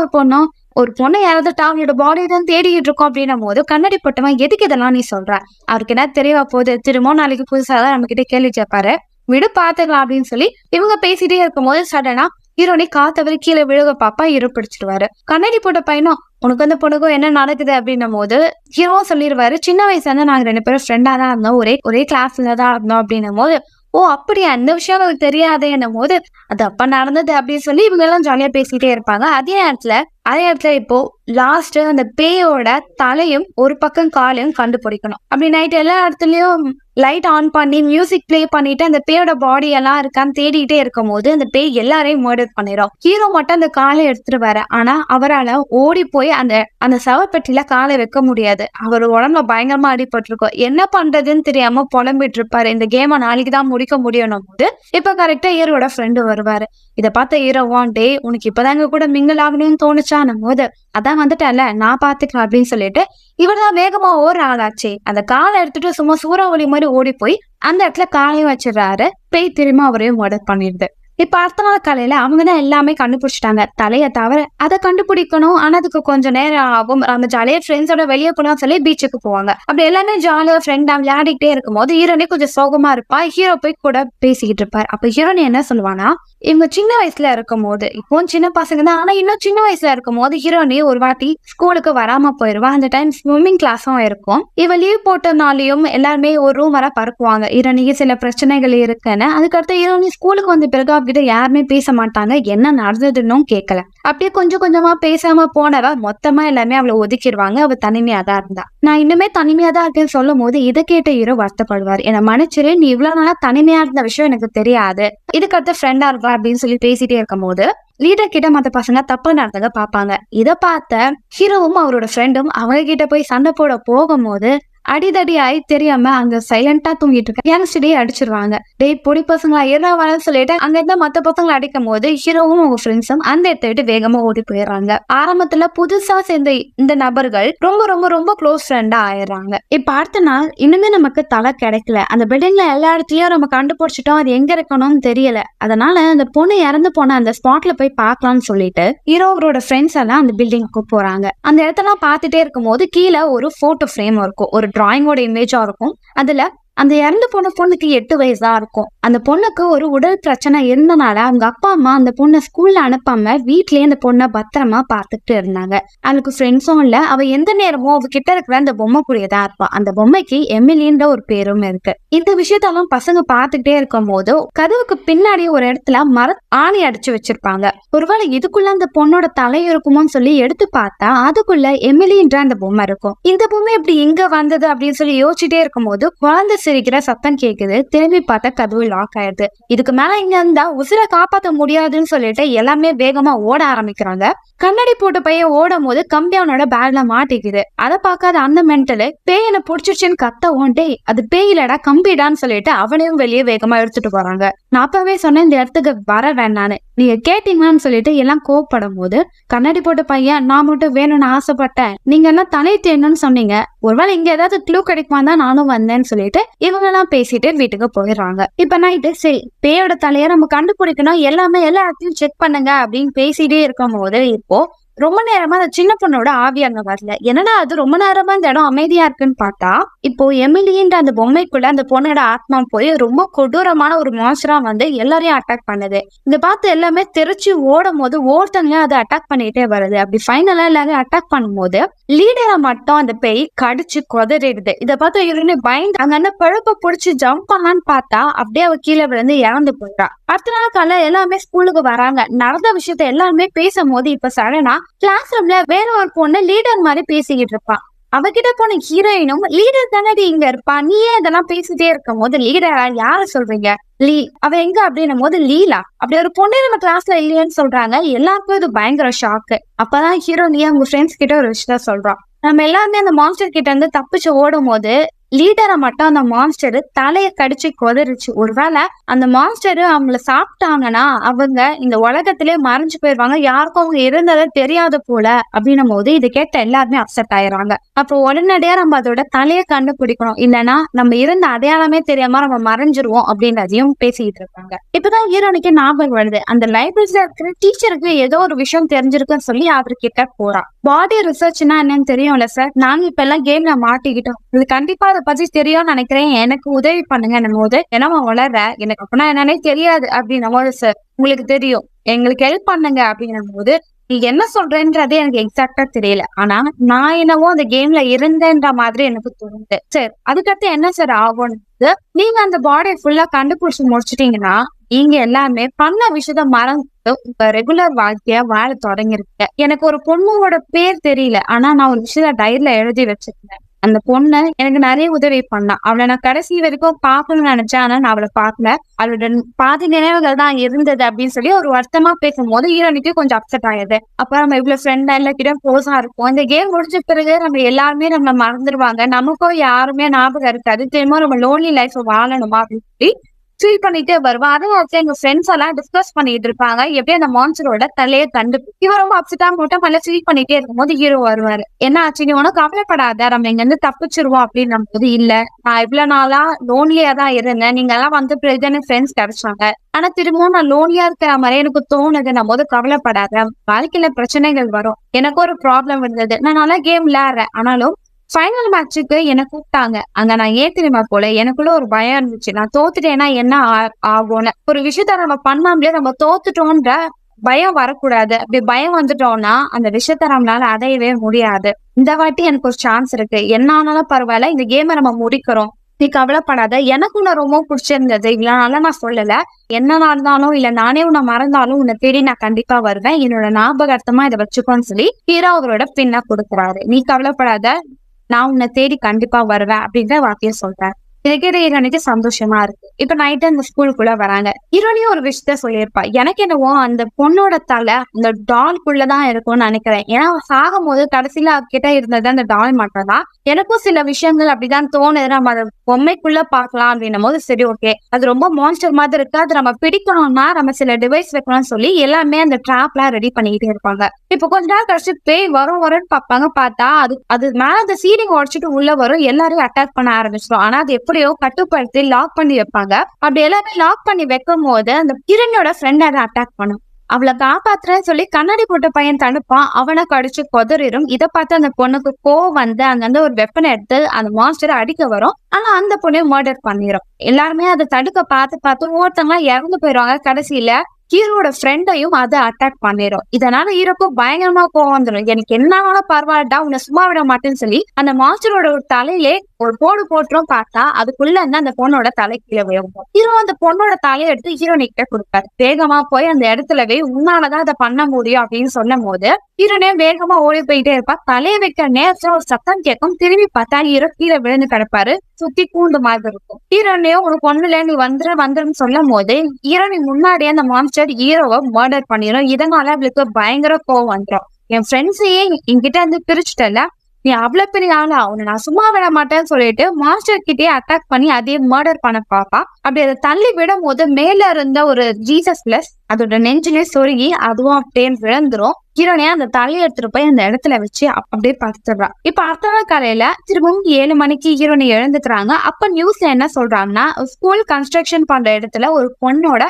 ஒரு பொண்ணை இறந்துட்டா அவங்களோட பாடி தான் தேடிக்கிட்டு இருக்கோம் அப்படின்னும் போது கண்ணாடி போட்டவன் எதுக்கு இதெல்லாம் நீ சொல்ற, அவருக்கு என்ன தெரியவா போகுது, திரும்ப நாளைக்கு புதுசாதான் நம்ம கிட்ட கேள்வி கேட்பாரு, விடு பாத்துக்கலாம் அப்படின்னு சொல்லி இவங்க பேசிட்டே இருக்கும் போது சடனா ஹீரோனி காத்தவரை கீழே விழுக பாப்பா ஹீரோ பிடிச்சிருவாரு. கண்ணாடி போட்ட பையனும் உனக்கு அந்த பொண்ணுக்கும் என்ன நடக்குது அப்படின்னும் போது ஹீரோ சொல்லிடுவாரு, சின்ன வயசுல இருந்து நாங்க 2 பேரும் ஃப்ரெண்டா தான் இருந்தோம், ஒரே கிளாஸ்ல தான் இருந்தோம் அப்படின்னும் போது ஓ அப்படியா இந்த விஷயம் எனக்கு தெரியாதே என்னும் போது அது அப்ப நடந்தது அப்படின்னு சொல்லி இவங்க எல்லாம் ஜாலியா பேசிட்டே இருப்பாங்க. அதே நேரத்துல இப்போ லாஸ்ட் அந்த பேயோட தலையும் ஒரு பக்கம் காலையும் கண்டுபிடிக்கணும். அப்படி நைட் எல்லா இடத்துலயும் லைட் ஆன் பண்ணி மியூசிக் ப்ளே பண்ணிட்டு அந்த பேயோட பாடி எல்லாம் இருக்கான்னு தேடிட்டே இருக்கும் போது அந்த பேய் எல்லாரையும் மர்டர் பண்ணிடும். ஹீரோ மட்டும் அந்த காலை எடுத்துட்டு வர, ஆனா அவரால் ஓடி போய் அந்த அந்த சவப்பெட்டியில காலை வைக்க முடியாது. அவர் உடம்புல பயங்கரமா அடிபட்டிருக்கும். என்ன பண்றதுன்னு தெரியாம புலம்பிட்டு இருப்பாரு. இந்த கேமை நாளைக்கு தான் முடிக்க முடியணும் போது இப்ப கரெக்டா ஹீரோட ஃப்ரெண்டு வருவாரு. இதை பார்த்த ஹீரோவான், டே உனக்கு இப்பதாங்க கூட மிங்கிள் ஆகணும்னு தோணுச்சான் போது, அதான் வந்துட்டேன்ல நான் பாத்துக்கிறேன் அப்படின்னு சொல்லிட்டு இவர் தான் வேகமா ஓடுற ஆளாச்சே, அந்த காலை எடுத்துட்டு சும்மா சூறாவளி மாதிரி ஓடி போய் அந்த இடத்துல காலையும் வச்சிடறாரு. பேய் திரும்ப அவரையும் மர்டர் பண்ணிடுது. இப்ப அடுத்த நாள் காலையில அவங்கதான் எல்லாமே கண்டுபிடிச்சிட்டாங்க, தலைய தவிர. அதை கண்டுபிடிக்கணும், ஆனா அதுக்கு கொஞ்சம் நேரம் ஆகும். நம்ம ஜாலியா ஃப்ரெண்ட்ஸோட வெளியே போலாம் சொல்லி பீச்சுக்கு போவாங்க. அப்படி எல்லாமே ஜாலியா ஃப்ரெண்டா விளையாடிக்கிட்டே இருக்கும் போது ஹீரோனே கொஞ்சம் சோகமா இருப்பா. ஹீரோ போய் கூட பேசிக்கிட்டு இருப்பாரு. அப்ப ஹீரோனி என்ன சொல்லுவானா, இவங்க சின்ன வயசுல இருக்கும் போது, இப்போ சின்ன பசங்க தான், ஆனா இன்னும் சின்ன வயசுல இருக்கும் போது ஹீரோனி ஒரு வாட்டி ஸ்கூலுக்கு வராம போயிருவா. அந்த டைம் ஸ்விம்மிங் கிளாஸும் இருக்கும். இவ லீவ் போட்டனாலையும் எல்லாருமே ஒரு ரூம் வர பறக்குவாங்க. ஹீரோனிக்கு சில பிரச்சனைகள் இருக்குன்னு. அதுக்கடுத்து ஹீரோனி ஸ்கூலுக்கு வந்து பிறகு அவகிட்ட யாருமே பேச மாட்டாங்க, என்ன நடந்ததுன்னு கேட்கல. அப்படியே கொஞ்சம் கொஞ்சமா பேசாம போனவ மொத்தமா எல்லாமே அவளை ஒதுக்கிடுவாங்க. அவ தனிமையா தான் இருந்தா. நான் இன்னுமே தனிமையா தான் இருக்கேன்னு சொல்லும் போது இதை கேட்ட ஹீரோ வருத்தப்படுவார். என்னை மன்னிச்சிரு, நீ இவ்வளவு நாளா தனிமையா இருந்த விஷயம் எனக்கு தெரியாது, இதுக்கடுத்து ஃப்ரெண்டா இருக்கா அப்படின்னு சொல்லி பேசிட்டே இருக்கும் போது லீடர் கிட்ட மத்த பசங்க தப்பு நடந்தத பாப்பாங்க. இதை பார்த்த ஹீரோவும் அவரோட ஃப்ரெண்டும் அவங்க கிட்ட போய் சண்டை போட போகும்போது அடிதடி ஆகி தெரியாம அங்க சைலண்டா தூங்கிட்டு இருக்க யங்ஸ்டரே அடிச்சிருவாங்க. டேய் பொடி பசங்களா என்ன வரன்னு சொல்லிட்டு அங்க இருந்த மத்த பசங்களை அடிக்கும் போது ஹீரோவும் அவங்க ஃப்ரெண்ட்ஸும் அந்த இடத்த விட்டு வேகமா ஓடி போயிடுறாங்க. ஆரம்பத்துல புதுசா சேர்ந்த இந்த நபர்கள் ரொம்ப ரொம்ப ரொம்ப க்ளோஸ் ஃப்ரெண்டா ஆயிடுறாங்க. இப்ப அடுத்த நாள் இன்னுமே நமக்கு தலை கிடைக்கல. அந்த பில்டிங்ல எல்லா இடத்துலயும் நம்ம கண்டுபிடிச்சிட்டோம், அது எங்க இருக்கணும்னு தெரியல. அதனால அந்த பொண்ணு இறந்து போன அந்த ஸ்பாட்ல போய் பார்க்கலாம்னு சொல்லிட்டு ஹீரோ அவரோட ஃப்ரெண்ட்ஸ் எல்லாம் அந்த பில்டிங்க்கு போறாங்க. அந்த இடத்தெல்லாம் பார்த்துட்டே இருக்கும் போது கீழே ஒரு போட்டோ ஃப்ரேம் இருக்கும், ஒரு டிராயிங்கோட இமேஜா இருக்கும். அதுல அந்த இறந்து போன பொண்ணுக்கு 8 வயசுதான் இருக்கும். அந்த பொண்ணுக்கு ஒரு உடல் பிரச்சனை இருந்தனால அவங்க அப்பா அம்மா அந்த பொண்ணை ஸ்கூல்ல அனுப்பாம வீட்லயே அந்த பொண்ணை பத்திரமா பார்த்துட்டு இருந்தாங்க. அவளுக்கு ஃப்ரெண்ட்ஸும் இல்ல. அவ எந்த நேரமும் அவகிட்ட இருக்கிற அந்த பொம்மை கூடதான் இருப்பா. அந்த பொம்மைக்கு எமிலின்ற ஒரு பேரும் இருக்கு. இந்த விஷயத்தெல்லாம் பசங்க பார்த்துக்கிட்டே இருக்கும் போது கதவுக்கு பின்னாடி ஒரு இடத்துல ஆணி அடிச்சு வச்சிருப்பாங்க. ஒருவேளை இதுக்குள்ள அந்த பொண்ணோட தலை இருக்குமோன்னு சொல்லி எடுத்து பார்த்தா அதுக்குள்ள எமிலின்ற அந்த பொம்மை இருக்கும். இந்த பொம்மை எப்படி இங்க வந்தது அப்படின்னு சொல்லி யோசிச்சுட்டே இருக்கும் போது குழந்தை சிரிக்கிற சத்தம் கேக்குது. திரும்பி பார்த்தா கதவு லாக் ஆயிடுது. இதுக்கு மேல இங்க இருந்தா உசிரை காப்பாற்ற முடியாதுன்னு சொல்லிட்டு எல்லாமே வேகமா ஓட ஆரம்பிக்கிறாங்க. கண்ணாடி போட்ட பையன் ஓடும் போது கம்பி அவனோட பேக்ல மாட்டிக்குது. அதை பார்க்காத அந்த மென்டலு பேயனை புடிச்சிருச்சுன்னு கத்த ஓண்டே அது பேயிலடா கம்பிடான்னு சொல்லிட்டு அவனையும் வெளியே வேகமா எடுத்துட்டு போறாங்க. நான் அப்பவே சொன்னேன் இந்த இடத்துக்கு வர வேண்டான்னு, நீங்க கேட்டீங்கன்னு சொல்லிட்டு எல்லாம் கோவப்படும் போது கண்ணாடி போட்ட பையன், நான் மட்டும் வேணும்னு ஆசைப்பட்டேன், நீங்க என்ன தலை தேணும்னு சொன்னீங்க, ஒருவேளை இங்க ஏதாவது க்ளூ கிடைக்குமா தான் நானும் வந்தேன்னு சொல்லிட்டு இவங்க எல்லாம் பேசிட்டு வீட்டுக்கு போயிடுறாங்க. இப்ப நைட்டு சரி பேயோட தலையை நம்ம கண்டுபிடிக்கணும், எல்லாமே எல்லா இடத்தையும் செக் பண்ணுங்க அப்படின்னு பேசிட்டே இருக்கும் போது இப்போ ரொம்ப நேரமா அந்த சின்ன பொண்ணோட ஆவி அங்க வரல. என்னன்னா அது ரொம்ப நேரமா இந்த இடம் அமைதியா இருக்குன்னு பார்த்தா இப்போ எமிலின்ற அந்த பொம்மைக்குள்ள அந்த பொண்ணோட ஆத்மா போய் ரொம்ப கொடூரமான ஒரு மான்ஸ்டரா வந்து எல்லாரையும் அட்டாக் பண்ணுது. இதை பார்த்து எல்லாமே தெரிச்சு ஓடும் போது ஒருத்தங்க அதை அட்டாக் பண்ணிட்டே வருது. அப்படி ஃபைனலா எல்லாரும் அட்டாக் பண்ணும்போது லீடரை மட்டும் அந்த பேய் கடிச்சு கொதறிடுது. இதை பார்த்து இவருன்னு பயந்து அங்க அந்த பழுப்பை பிடிச்சி ஜம்ப் பண்ணலான்னு பார்த்தா அப்படியே அவ கீழே விழுந்து இறந்து போயிட்டா. அடுத்த நாள் கால எல்லாமே ஸ்கூலுக்கு வராங்க. நடந்த விஷயத்த எல்லாருமே பேசும்போது இப்ப சடனா கிளாஸ் ரூம்ல வேற ஒரு பொண்ணு லீடர் மாதிரி பேசிக்கிட்டு இருப்பான். அவகிட்ட போன ஹீரோயினும், லீடர் தானே இங்க இருப்பா, நீயே இதெல்லாம் பேசிட்டே இருக்கும் போது லீடரா யார சொல்றீங்க, லீ அவ எங்க அப்படின்னும் போது லீலா அப்படி ஒரு பொண்ணு நம்ம கிளாஸ்ல இல்லையன்னு சொல்றாங்க. எல்லாருக்கும் இது பயங்கர ஷாக்கு. அப்பதான் ஹீரோனியா அவங்க ஃப்ரெண்ட்ஸ் கிட்ட ஒரு விஷயத்த சொல்றான். நம்ம எல்லாருமே அந்த மான்ஸ்டர் கிட்ட இருந்து தப்பிச்சு ஓடும் போது லீடரை மட்டும் அந்த மான்ஸ்டர் தலையை கடிச்சு கொதறிச்சு. ஒருவேளை அந்த மான்ஸ்டர் அவங்கள சாப்பிட்டாங்கன்னா அவங்க இந்த உலகத்திலே மறைஞ்சு போயிருவாங்க, யாருக்கும் அவங்க இருந்ததை தெரியாது போல அப்படின்னும் போது இதை கேட்ட எல்லாருமே அப்செட் ஆயிடுறாங்க. அப்போ உடனடியா நம்ம அதோட தலையை கண்டுபிடிக்கணும், இல்லைன்னா நம்ம இருந்த அடையாளமே தெரியாம நம்ம மறைஞ்சிருவோம் அப்படின்றதையும் பேசிக்கிட்டு இருக்காங்க. இப்பதான் ஹீரோனுக்கு ஞாபகம் வருது, அந்த லைப்ரரியில இருக்கிற டீச்சருக்கு ஏதோ ஒரு விஷயம் தெரிஞ்சிருக்குன்னு சொல்லி அவர்கிட்ட போறா. பாடி ரிசர்ச்னா என்னன்னு தெரியும்ல சார், நாங்க இப்ப எல்லாம் கேம்ல மாட்டிக்கிட்டோம், இது கண்டிப்பா அதை பத்தி தெரியும்னு நினைக்கிறேன், எனக்கு உதவி பண்ணுங்க போது, ஏன்னா வளர எனக்கு அப்படின்னா என்னன்னே தெரியாது அப்படின்னும் போது, சார் உங்களுக்கு தெரியும் எங்களுக்கு ஹெல்ப் பண்ணுங்க அப்படின்னும் போது, நீ என்ன சொல்றேன்றதே எனக்கு எக்ஸாக்டா தெரியல, ஆனா நான் என்னவோ அந்த கேம்ல இருந்தேன்ற மாதிரி எனக்கு தோணுது சார். அதுக்கடுத்து என்ன சார் ஆகும்னு, நீங்க அந்த பாடியை ஃபுல்லா கண்டுபிடிச்சு முடிச்சிட்டீங்கன்னா நீங்க எல்லாமே பண்ண விஷயத்த மறந்து உங்க ரெகுலர் வாழ்க்கைய வாழ தொடங்கிருக்க. எனக்கு ஒரு பொண்ணோட பேர் தெரியல, ஆனா நான் ஒரு விஷயத்த டைரியில எழுதி வச்சிருக்கேன். அந்த பொண்ணு எனக்கு நிறைய உதவி பண்ணா. அவளை நான் கடைசி வரைக்கும் பார்க்கணும்னு நினைச்சேன். ஆனா நான் அவளை பார்க்கல. அவளோட பாதி நினைவுகள் தான் இருந்தது அப்படின்னு சொல்லி ஒரு வருத்தமா பேசும்போது ஹீரோனுக்கு கொஞ்சம் அப்செட் ஆகுது. அப்ப நம்ம இவ்வளவு ஃப்ரெண்டா எல்லாத்திடம் க்ளோஸா இருப்போம். இந்த கேம் முடிஞ்ச பிறகு நம்ம எல்லாருமே நம்ம மறந்துடுவாங்க. நமக்கும் யாருமே ஞாபகம் இருக்காது. திரும்ப நம்ம லோன்லி லைஃப் வாழணுமா அப்படின்னு சொல்லி ஃபீல் பண்ணிட்டே வருவா. அதனால எங்க ஃப்ரெண்ட்ஸ் எல்லாம் டிஸ்கஸ் பண்ணிட்டு இருப்பாங்க எப்படி அந்த மான்ஸ்டரோட தலையை தண்டு. இவன் ரொம்ப அப்செட்டா மட்டும் மேல ஃபீல் பண்ணிட்டே இருக்கும்போது ஹீரோ வருவாரு. என்ன ஆச்சு, நீ உனக்கு கவலைப்படாத, நம்ம இங்க இருந்து தப்பிச்சிருவோம் அப்படின்னு போது, இல்ல நான் இவ்வளவு நாளா லோன்லியா தான் இருந்தேன், நீங்க எல்லாம் வந்து பிறகு ஃப்ரெண்ட்ஸ் கிடைச்சாங்க, ஆனா திரும்பவும் நான் லோன்லியா இருக்கிற மாதிரி எனக்கு தோணுது, நம்ம போது கவலைப்படாத, வாழ்க்கையில பிரச்சனைகள் வரும், எனக்கு ஒரு ப்ராப்ளம் இருந்தது, நான் நல்லா கேம் விளையாடுறேன், ஆனாலும் ஃபைனல் மேட்சுக்கு என்ன கூப்பிட்டாங்க. அங்க நான் ஏன் தெரியுமா போல, எனக்குள்ள ஒரு பயம் இருந்துச்சு, நான் தோத்துட்டேன்னா என்ன ஆகும்னு. ஒரு விஷயத்த நம்ம பண்ணாமலே நம்ம தோத்துட்டோன்ற பயம் வரக்கூடாது. அப்படி பயம் வந்துட்டோம்னா அந்த விஷயத்த நம்மளால அடையவே முடியாது. இந்த வாட்டி எனக்கு ஒரு சான்ஸ் இருக்கு, என்ன ஆனாலும் பரவாயில்ல, இந்த கேமை நம்ம முடிக்கிறோம், நீ கவலைப்படாத. எனக்கு உன்னை ரொம்ப பிடிச்சிருந்தது, இவ்வளவு நான் சொல்லல, என்ன நடந்தாலும் இல்ல நானே உன்னை மறந்தாலும் உன்னை தேடி நான் கண்டிப்பா வருவேன், என்னோட ஞாபகார்த்தமா இதை வச்சுக்கோன்னு சொல்லி ஹீரோ அவரோட பின்னா கொடுக்குறாரு. நீ கவலைப்படாத, நான் உன்னை தேடி கண்டிப்பா வருவேன் அப்படின்ற வார்த்தையை சொல்றேன். இதுக்கே ஹீரோனுக்கு சந்தோஷமா இருக்கு. இப்ப நைட்டு அந்த ஸ்கூலுக்குள்ள வராங்க. ஹீரோனியும் ஒரு விஷயத்த சொல்லியிருப்பா, எனக்கு என்னவோ அந்த பொண்ணோட தலை அந்த டால்குள்ளதான் இருக்கும்னு நினைக்கிறேன். ஏன்னா சாகும் போது கடைசியில அவகிட்ட இருந்தது அந்த டால் மட்டும் தான். எனக்கும் சில விஷயங்கள் அப்படிதான் தோணுது, நம்ம அதை பொம்மைக்குள்ள பாக்கலாம் அப்படின்னும் போது சரி ஓகே, அது ரொம்ப மான்ஸ்டர் மாதிரி இருக்கு, அது நம்ம பிடிக்கணும்னா நம்ம சில டிவைஸ் வைக்கணும்னு சொல்லி எல்லாமே அந்த ட்ராப்லாம் ரெடி பண்ணிக்கிட்டே இருப்பாங்க. இப்ப கொஞ்ச நாள் கழிச்சு பேய் வரும்னு பார்ப்பாங்க. பார்த்தா அது மேல அந்த சீலிங் உடைச்சிட்டு உள்ள வரும், எல்லாரையும் அட்டாக் பண்ண ஆரம்பிச்சிடும். ஆனா அது எப்படியோ கட்டுப்படுத்தி லாக் பண்ணி வைப்பாங்க. அப்படி எல்லாமே லாக் பண்ணி வைக்கும் போது அந்த கிரணியோட ஃப்ரெண்ட் அதை அட்டாக் பண்ணும். அவளை காப்பாத்துறேன்னு சொல்லி கண்ணாடி போட்ட பையன் தடுப்பான், அவனை கடிச்சு கொதறிடும். இதை பார்த்து அந்த பொண்ணுக்கு கோவம் வந்து அங்கிருந்து ஒரு வெப்பனை எடுத்து அந்த மான்ஸ்டரை அடிக்க வரும். ஆனா அந்த பொண்ணை மர்டர் பண்ணிடும். எல்லாருமே அதை தடுக்க பார்த்து ஒவ்வொருத்தவங்களா இறந்து போயிடுவாங்க. கடைசியில ஹீரோட ஃப்ரெண்டையும் அதை அட்டாக் பண்ணிடும். இதனால ஹீரோக்கும் பயங்கரமா கோவம் வந்துடும், எனக்கு என்னாலும் பரவாயில்லடா, உன்னை சும்மா விட மாட்டேன்னு சொல்லி அந்த மாஸ்டரோட ஒரு தலையிலே ஒரு போடு போட்டுரும். பார்த்தா அதுக்குள்ள இருந்து அந்த பொண்ணோட தலை கீழே விழுகும். ஹீரோ அந்த பொண்ணோட தலையை எடுத்து ஹீரோனிக்கிட்ட கொடுப்பாரு. வேகமா போய் அந்த இடத்துலவே உன்னாலதான் அதை பண்ண முடியும் அப்படின்னு சொல்லும் போது ஹீரோனே வேகமா ஓடி போயிட்டே இருப்பா. தலையை வைக்கிற நேரத்துல ஒரு சத்தம் கேட்கும். திரும்பி பார்த்தா ஹீரோ கீழே விழுந்து கிடப்பாரு. சுத்தி கூண்டு மாதிரி இருக்கும். ஹீரோனையோ ஒரு பொண்ணுல நீ வந்துருன்னு சொல்லும் போது ஹீரோனி முன்னாடியே அந்த மான்ஸ்டர் ஹீரோவை மர்டர் பண்ணிடும். இதனால அவளுக்கு பயங்கர கோவம் வந்துடும். என் ஃப்ரெண்ட்ஸையே என்கிட்ட இருந்து பிரிச்சுட்டல, நீ அவ்வளவு பெரிய ஆளா, அவனை நான் சும்மா விட மாட்டேன்னு சொல்லிட்டு மாஸ்டர் கிட்டே அட்டாக் பண்ணி அதே மர்டர் பண்ண பாப்பா. அப்படி அதை தள்ளி விடும் போது மேல இருந்த ஒரு ஜீசஸ் பிளஸ் அதோட நெஞ்சிலே சொருகி அதுவும் அப்படியே விழுந்துரும். ஹீரோனே அந்த தலையை எடுத்துட்டு போய் அந்த இடத்துல வச்சு அப்படியே படுத்துடுறா. இப்ப அடுத்த நாள் காலையில திரும்பவும் 7 மணிக்கு ஹீரோனை எழுந்துக்கிறாங்க. அப்ப நியூஸ்ல என்ன சொல்றாங்கன்னா, ஸ்கூல் கன்ஸ்ட்ரக்ஷன் பண்ற இடத்துல ஒரு பொண்ணோட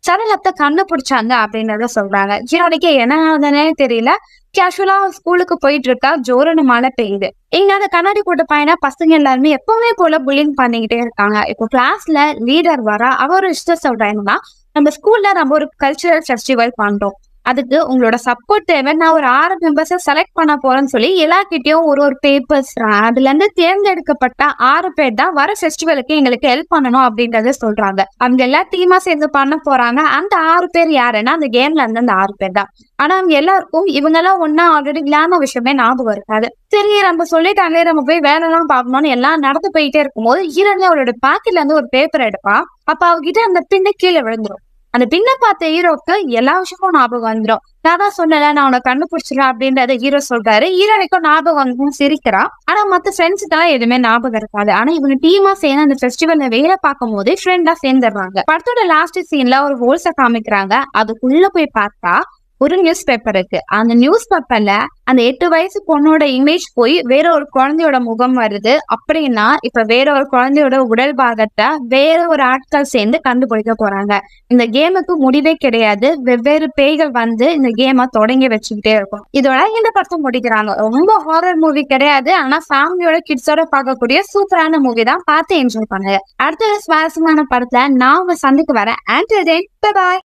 சடலத்தை கண்டுபிடிச்சாங்க அப்படின்றத சொல்றாங்க. ஹீரோனிக்கு என்ன தெரியல, கேஷுவலா ஸ்கூலுக்கு போயிட்டு இருக்கா. ஜோரனு மழை பெய்யுது. இங்க அந்த கண்ணாடி போட்ட பையனா பசங்க எல்லாருமே எப்பவுமே போல புல்லிங் பண்ணிக்கிட்டே இருக்காங்க. இப்போ கிளாஸ்ல லீடர் வரா. அவர் இஷ்டம் சொல்றாங்கன்னா, நம்ம ஸ்கூல்ல நம்ம ஒரு கல்ச்சுரல் ஃபெஸ்டிவல் பண்றோம், அதுக்கு உங்களோட சப்போர்ட் தேவை, நான் ஒரு 6 மெம்பர்ஸை செலக்ட் பண்ண போறேன்னு சொல்லி எல்லார்கிட்டயும் ஒரு பேப்பர்ஸ், அதுல இருந்து தேர்ந்தெடுக்கப்பட்ட 6 பேர் தான் வர ஃபெஸ்டிவலுக்கு எங்களுக்கு ஹெல்ப் பண்ணணும் அப்படின்றத சொல்றாங்க. அவங்க எல்லாம் டீமா சேர்ந்து பண்ண போறாங்க. அந்த 6 பேர் யாருன்னா அந்த கேம்ல இருந்து அந்த 6 பேர் தான். ஆனா அவங்க எல்லாருக்கும் இவங்க எல்லாம் ஒன்னா ஆல்ரெடி விளையாட விஷயமே ஞாபகம் இருக்காது. சரி நம்ம சொல்லிட்டாங்க, நம்ம போய் வேலை எல்லாம் பார்க்கணும்னு எல்லாம் நடந்து போயிட்டே இருக்கும்போது ஹீரோனி அவளோட பாக்கெட்ல இருந்து ஒரு பேப்பர் எடுப்பா. அப்ப அவகிட்ட அந்த பின்ன கீழே விழுந்துரும். அந்த பின்ன பார்த்த ஹீரோக்கு எல்லா விஷயமும் ஞாபகம் வந்துடும். நான் தான் சொன்னல, நான் உன்னை கண்டுபிடிச்சிடலாம் அப்படின்றத ஹீரோ சொல்றாரு. ஹீரோனிக்கும் ஞாபகம் வந்து சிரிக்கிறா. ஆனா மத்த ஃப்ரெண்ட்ஸுக்கெல்லாம் எதுவுமே ஞாபகம் இருக்காது. ஆனா இவங்க டீமா சேர்ந்து அந்த ஃபெஸ்டிவல்ல வேலை பார்க்கும் போது ஃப்ரெண்டா சேர்ந்துடுறாங்க. படத்தோட லாஸ்ட் சீன்ல ஒரு ஹோல்ஸ காமிக்கிறாங்க. அதுக்குள்ள போய் பார்த்தா ஒரு நியூஸ் பேப்பர் இருக்கு. அந்த நியூஸ் பேப்பர்ல அந்த 8 வயசு பொண்ணோட இமேஜ் போய் வேற ஒரு குழந்தையோட முகம் வருது. அப்படின்னா இப்ப வேற ஒரு குழந்தையோட உடல் பாகத்தை வேற ஒரு ஆட்கள் சேர்ந்து கண்டுபிடிக்க போறாங்க. இந்த கேமுக்கு முடிவே கிடையாது. வெவ்வேறு பேய்கள் வந்து இந்த கேமை தொடங்கி வச்சுக்கிட்டே இருக்கும். இதோட இந்த படத்தை முடிக்கிறாங்க. ரொம்ப ஹாரர் மூவி கிடையாது, ஆனா ஃபேமிலியோட கிட்ஸோட பார்க்கக்கூடிய சூப்பரான மூவி தான். பார்த்து என்ஜாய் பண்ணுங்க. அடுத்த சுவாரஸ்யமான படத்துல நான் உங்க சந்திக்கு வரேன். Until then bye by.